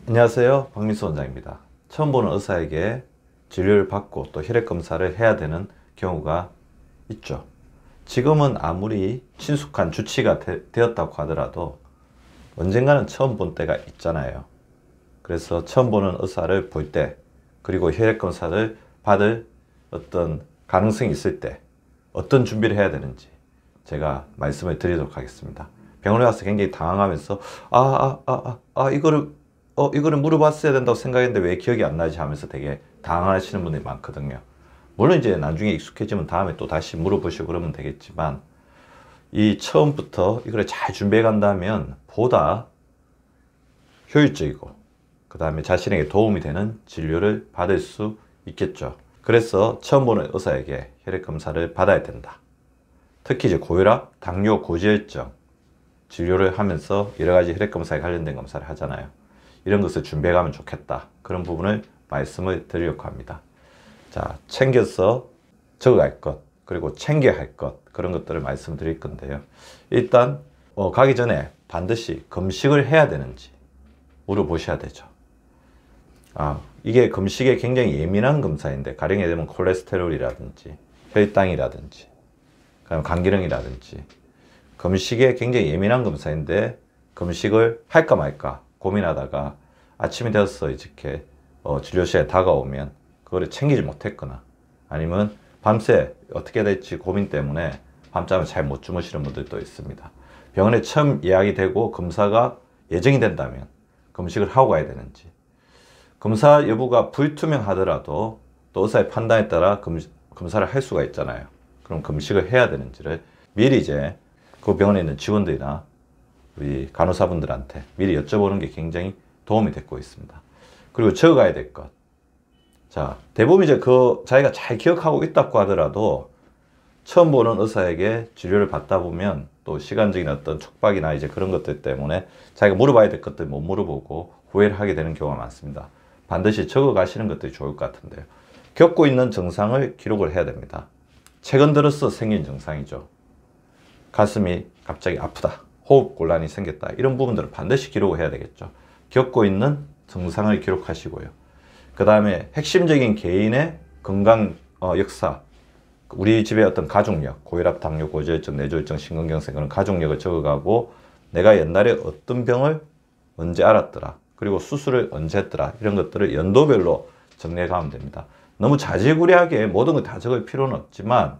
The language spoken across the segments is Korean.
안녕하세요, 박민수 원장입니다. 처음 보는 의사에게 진료를 받고 또 혈액 검사를 해야 되는 경우가 있죠. 지금은 아무리 친숙한 주치가 되었다고 하더라도 언젠가는 처음 본 때가 있잖아요. 그래서 처음 보는 의사를 볼 때, 그리고 혈액 검사를 받을 어떤 가능성이 있을 때 어떤 준비를 해야 되는지 제가 말씀을 드리도록 하겠습니다. 병원에 와서 굉장히 당황하면서 이거를 물어봤어야 된다고 생각했는데 왜 기억이 안 나지 하면서 되게 당황하시는 분들이 많거든요. 물론 이제 나중에 익숙해지면 다음에 또 다시 물어보시고 그러면 되겠지만, 이 처음부터 이걸 잘 준비해 간다면 보다 효율적이고 그 다음에 자신에게 도움이 되는 진료를 받을 수 있겠죠. 그래서 처음 보는 의사에게 혈액 검사를 받아야 된다. 특히 이제 고혈압, 당뇨, 고지혈증 진료를 하면서 여러 가지 혈액 검사에 관련된 검사를 하잖아요. 이런 것을 준비해 가면 좋겠다. 그런 부분을 말씀을 드리려고 합니다. 자, 챙겨서 적어갈 것, 그리고 챙겨야 할 것, 그런 것들을 말씀드릴 건데요. 일단 가기 전에 반드시 금식을 해야 되는지 물어보셔야 되죠. 이게 금식에 굉장히 예민한 검사인데, 가령 예를 들면 콜레스테롤이라든지 혈당이라든지 그다음 간기능이라든지 금식에 굉장히 예민한 검사인데, 금식을 할까 말까 고민하다가 아침이 되어서 이렇게 진료 시간에 다가오면 그거를 챙기지 못했거나, 아니면 밤새 어떻게 될지 고민 때문에 밤잠을 잘 못 주무시는 분들도 있습니다. 병원에 처음 예약이 되고 검사가 예정이 된다면 금식을 하고 가야 되는지, 검사 여부가 불투명하더라도 또 의사의 판단에 따라 검사를 할 수가 있잖아요. 그럼 금식을 해야 되는지를 미리 이제 그 병원에 있는 직원들이나 우리 간호사분들한테 미리 여쭤보는 게 굉장히 도움이 되고 있습니다. 그리고 적어가야 될 것. 자, 대부분 이제 자기가 잘 기억하고 있다고 하더라도 처음 보는 의사에게 진료를 받다 보면 또 시간적인 어떤 촉박이나 이제 그런 것들 때문에 자기가 물어봐야 될 것들 못 물어보고 후회를 하게 되는 경우가 많습니다. 반드시 적어 가시는 것들이 좋을 것 같은데요. 겪고 있는 증상을 기록을 해야 됩니다. 최근 들어서 생긴 증상이죠. 가슴이 갑자기 아프다, 호흡 곤란이 생겼다, 이런 부분들은 반드시 기록을 해야 되겠죠. 겪고 있는 증상을 기록하시고요. 그 다음에 핵심적인 개인의 건강 역사, 우리 집의 어떤 가족력, 고혈압, 당뇨, 고지혈증, 뇌졸중, 심근경색, 그런 가족력을 적어가고, 내가 옛날에 어떤 병을 언제 알았더라, 그리고 수술을 언제 했더라, 이런 것들을 연도별로 정리해 가면 됩니다. 너무 자지구레하게 모든 걸 다 적을 필요는 없지만,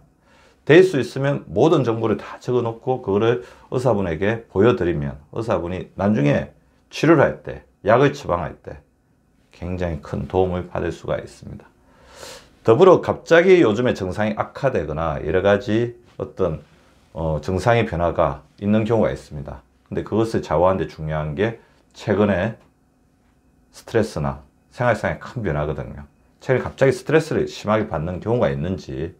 될 수 있으면 모든 정보를 다 적어 놓고 그거를 의사분에게 보여드리면 의사분이 나중에 치료를 할 때, 약을 처방할 때 굉장히 큰 도움을 받을 수가 있습니다. 더불어 갑자기 요즘에 증상이 악화되거나 여러 가지 어떤 증상의 변화가 있는 경우가 있습니다. 근데 그것을 좌우하는 데 중요한 게 최근에 스트레스나 생활상의 큰 변화거든요. 최근에 갑자기 스트레스를 심하게 받는 경우가 있는지,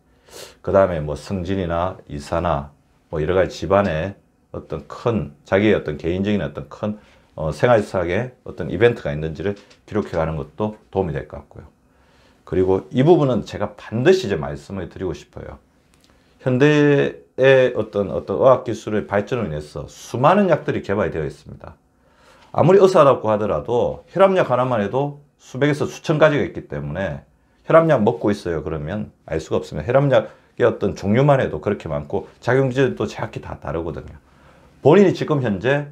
그 다음에 뭐 승진이나 이사나 뭐 여러 가지 집안에 어떤 큰 자기의 어떤 개인적인 어떤 큰 생활상의 어떤 이벤트가 있는지를 기록해 가는 것도 도움이 될 것 같고요. 그리고 이 부분은 제가 반드시 이제 말씀을 드리고 싶어요. 현대의 어떤 의학기술의 발전을 인해서 수많은 약들이 개발이 되어 있습니다. 아무리 의사라고 하더라도 혈압약 하나만 해도 수백에서 수천 가지가 있기 때문에, 혈압약 먹고 있어요 그러면 알 수가 없습니다. 혈압약의 어떤 종류만 해도 그렇게 많고 작용지도 정확히 다 다르거든요. 본인이 지금 현재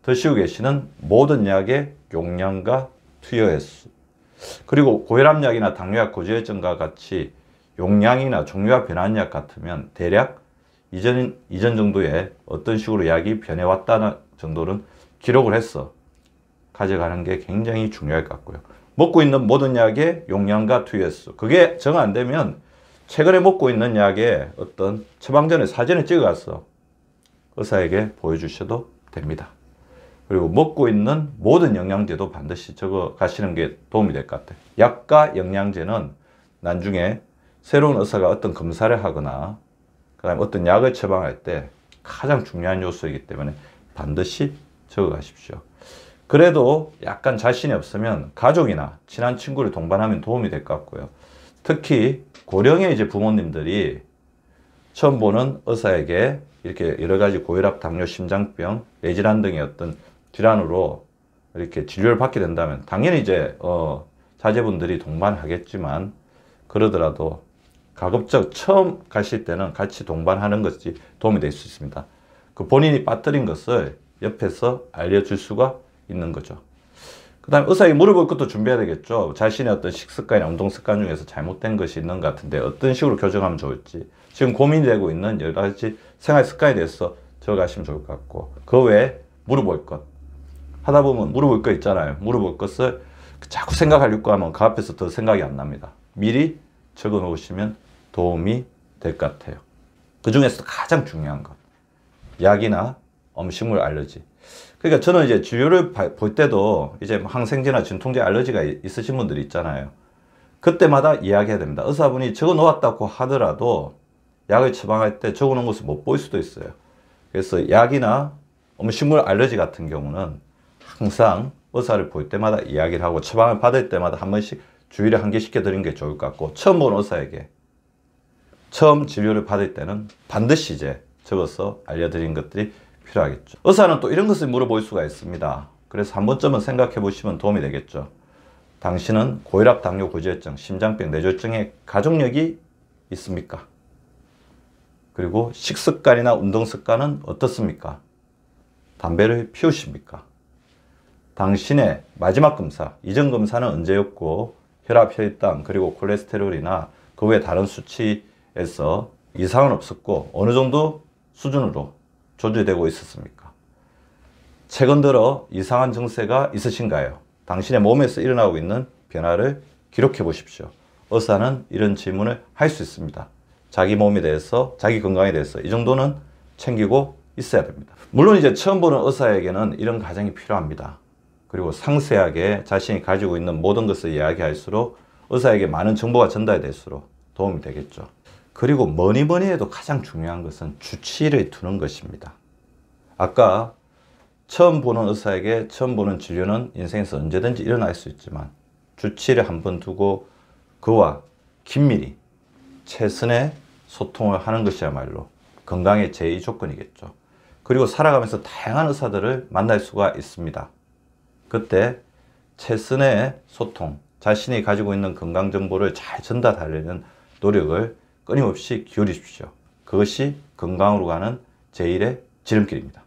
드시고 계시는 모든 약의 용량과 투여 횟수, 그리고 고혈압약이나 당뇨약, 고지혈증과 같이 용량이나 종류가 변한 약 같으면 대략 이전 정도의 어떤 식으로 약이 변해왔다는 정도는 기록을 해서 가져가는 게 굉장히 중요할 것 같고요. 먹고 있는 모든 약의 용량과 투여 횟수, 그게 정 안 되면 최근에 먹고 있는 약의 어떤 처방전을 사진을 찍어가서 의사에게 보여주셔도 됩니다. 그리고 먹고 있는 모든 영양제도 반드시 적어 가시는 게 도움이 될 것 같아요. 약과 영양제는 나중에 새로운 의사가 어떤 검사를 하거나 그 다음에 어떤 약을 처방할 때 가장 중요한 요소이기 때문에 반드시 적어 가십시오. 그래도 약간 자신이 없으면 가족이나 친한 친구를 동반하면 도움이 될 것 같고요. 특히 고령의 이제 부모님들이 처음 보는 의사에게 이렇게 여러 가지 고혈압, 당뇨, 심장병, 뇌질환 등의 어떤 질환으로 이렇게 진료를 받게 된다면 당연히 이제 자제분들이 동반하겠지만 그러더라도 가급적 처음 가실 때는 같이 동반하는 것이 도움이 될 수 있습니다. 그 본인이 빠뜨린 것을 옆에서 알려줄 수가 있는 거죠. 그 다음에 의사에게 물어볼 것도 준비해야 되겠죠. 자신의 어떤 식습관이나 운동 습관 중에서 잘못된 것이 있는 것 같은데 어떤 식으로 교정하면 좋을지, 지금 고민되고 있는 여러 가지 생활 습관에 대해서 적어가시면 좋을 것 같고, 그 외에 물어볼 것 하다 보면 물어볼 것 있잖아요. 물어볼 것을 자꾸 생각하려고 하면 그 앞에서 더 생각이 안 납니다. 미리 적어 놓으시면 도움이 될 것 같아요. 그 중에서 가장 중요한 것, 약이나 음식물 알러지. 그러니까 저는 이제 진료를 볼 때도 이제 항생제나 진통제 알러지가 있으신 분들이 있잖아요. 그때마다 이야기해야 됩니다. 의사분이 적어 놓았다고 하더라도 약을 처방할 때 적어 놓은 것을 못 볼 수도 있어요. 그래서 약이나 음식물 알러지 같은 경우는 항상 의사를 볼 때마다 이야기를 하고 처방을 받을 때마다 한 번씩 주의를 환기시켜 드리는 게 좋을 것 같고, 처음 보는 의사에게 처음 진료를 받을 때는 반드시 이제 적어서 알려드리는 것들이 필요하겠죠. 의사는 또 이런 것을 물어볼 수가 있습니다. 그래서 한 번쯤은 생각해 보시면 도움이 되겠죠. 당신은 고혈압, 당뇨, 고지혈증, 심장병, 뇌졸중의 가족력이 있습니까? 그리고 식습관이나 운동 습관은 어떻습니까? 담배를 피우십니까? 당신의 마지막 검사, 이전 검사는 언제였고, 혈압, 혈당, 그리고 콜레스테롤이나 그 외 다른 수치에서 이상은 없었고 어느 정도 수준으로 조절되고 있었습니까? 최근 들어 이상한 증세가 있으신가요? 당신의 몸에서 일어나고 있는 변화를 기록해 보십시오. 의사는 이런 질문을 할 수 있습니다. 자기 몸에 대해서, 자기 건강에 대해서 이 정도는 챙기고 있어야 됩니다. 물론 이제 처음 보는 의사에게는 이런 과정이 필요합니다. 그리고 상세하게 자신이 가지고 있는 모든 것을 이야기할수록 의사에게 많은 정보가 전달될수록 도움이 되겠죠. 그리고 뭐니 해도 가장 중요한 것은 주치의를 두는 것입니다. 아까 처음 보는 의사에게 처음 보는 진료는 인생에서 언제든지 일어날 수 있지만 주치의를 한번 두고 그와 긴밀히 최선의 소통을 하는 것이야말로 건강의 제2 조건이겠죠. 그리고 살아가면서 다양한 의사들을 만날 수가 있습니다. 그때 최선의 소통, 자신이 가지고 있는 건강 정보를 잘 전달하려는 노력을 끊임없이 기울이십시오. 그것이 건강으로 가는 제1의 지름길입니다.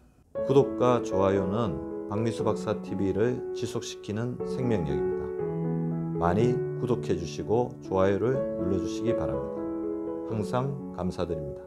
구독과 좋아요는 박미수 박사 TV를 지속시키는 생명력입니다. 많이 구독해 주시고 좋아요를 눌러 주시기 바랍니다. 항상 감사드립니다.